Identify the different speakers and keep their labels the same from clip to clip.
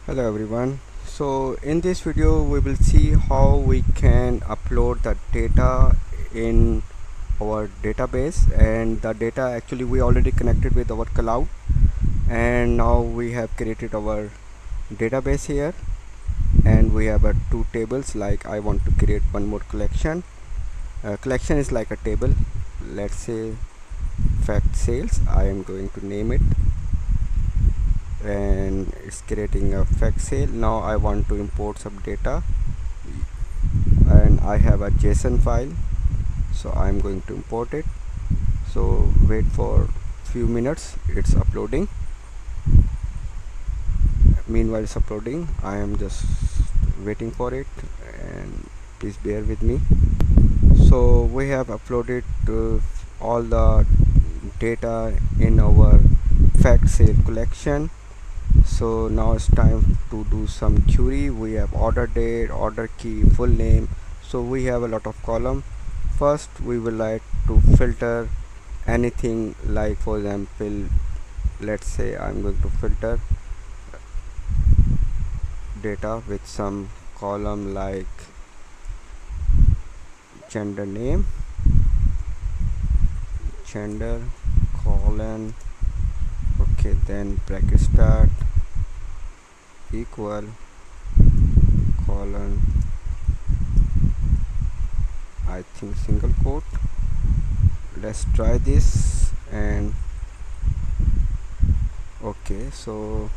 Speaker 1: Hello everyone. So in this video we will see how we can upload the data in our database, and the data actually we already connected with our cloud, and now we have created our database here, and we have two tables. Like I want to create one more collection. Collection is like a table. Let's say fact sales. I am going to name it, and it's creating a fact sale. Now I want to import some data, and I have a JSON file, so I'm going to import it. So wait for few minutes, it's uploading. Meanwhile it's uploading, I am just waiting for it, and please bear with me. So we have uploaded all the data in our fact sale collection. So now it's time to do some query. We have order date, order key, full name. So we have a lot of column. First we will like to filter anything, like for example, let's say I'm going to filter data with some column like gender name, gender colon, okay, then bracket start equal colon, I think single quote. Let's try this, and okay, so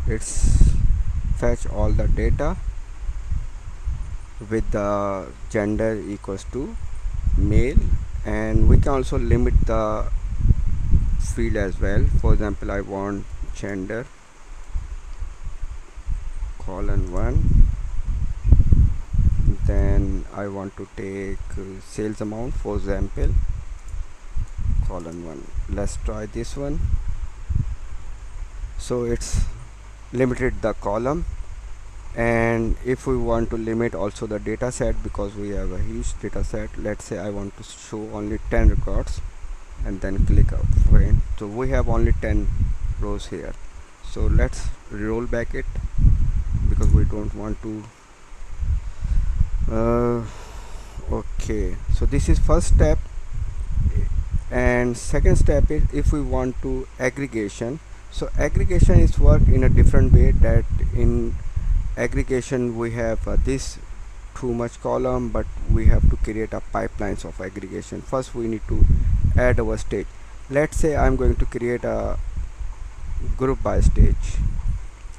Speaker 1: it's fetch all the data with the gender equals to male, and we can also limit the field as well. For example, I want gender colon 1, then I want to take sales amount, for example colon 1. Let's try this one. So it's limited the column, and if we want to limit also the data set, because we have a huge data set, let's say I want to show only 10 records, and then click print. So we have only 10 rows here. So let's roll back it, because we don't want to okay, so this is first step, and second step is if we want to aggregation. So aggregation is work in a different way. That in aggregation we have this too much column, but we have to create a pipelines of aggregation. First we need to add our stage. Let's say I'm going to create a group by stage.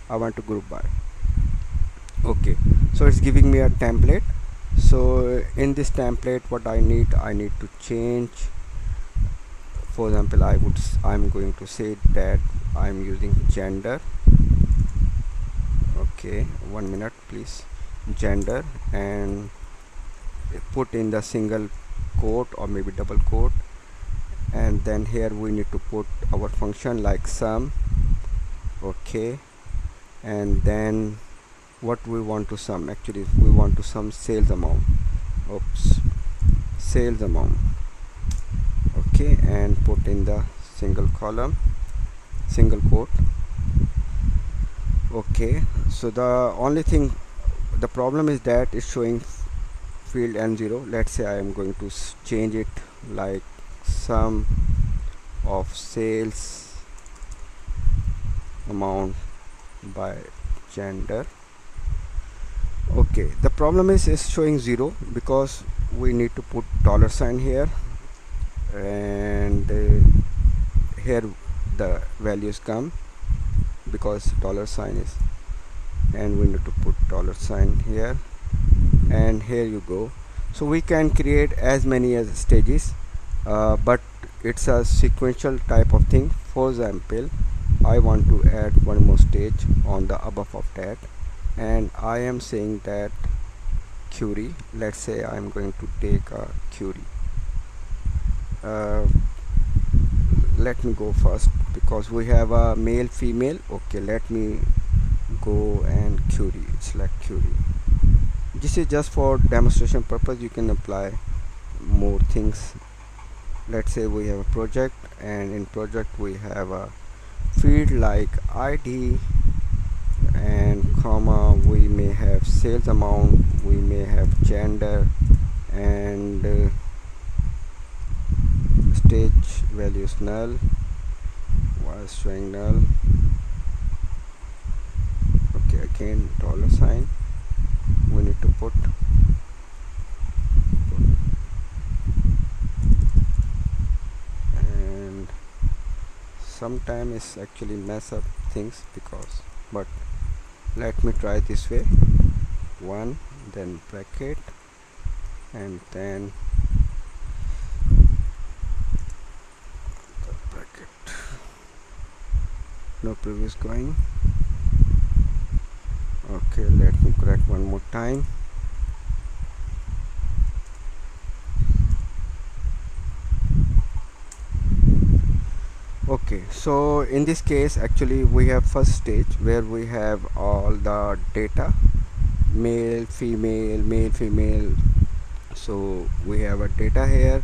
Speaker 1: I want to group by. Okay, so it's giving me a template. So in this template, what I need to change. For example, I'm going to say that I'm using gender. Okay, 1 minute please. Gender, and put in the single quote or maybe double quote, and then here we need to put our function like sum. Okay, and then what we want to sum, actually we want to sum sales amount. Oops, sales amount. Okay, and put in the single column, single quote. Okay, so the only thing, the problem is that it's showing field n0. Let's say I am going to change it like sum of sales amount by gender. Okay, the problem is it's showing 0 because we need to put $sign here, and here the values come because $sign is, and we need to put $sign here, and here you go. So we can create as many as stages, but it's a sequential type of thing. For example, I want to add one more stage on the above of that, and I am saying that query. Let's say I'm going to take a query. Let me go first because we have a male female. Okay, let me go and query, select query. This is just for demonstration purpose. You can apply more things. Let's say we have a project, and in project we have a field like ID, and comma, we may have sales amount, we may have gender, and stage values null, was showing null. Okay, again dollar sign we need to put, and sometimes it's actually mess up things because, but let me try this way. 1, then bracket, and then the bracket, no previous going. Okay, let me correct one more time. Okay, so in this case actually we have first stage where we have all the data, male, female, male, female. So we have a data here,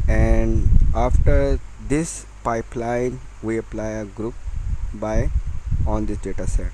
Speaker 1: and after this pipeline we apply a group by on this data set.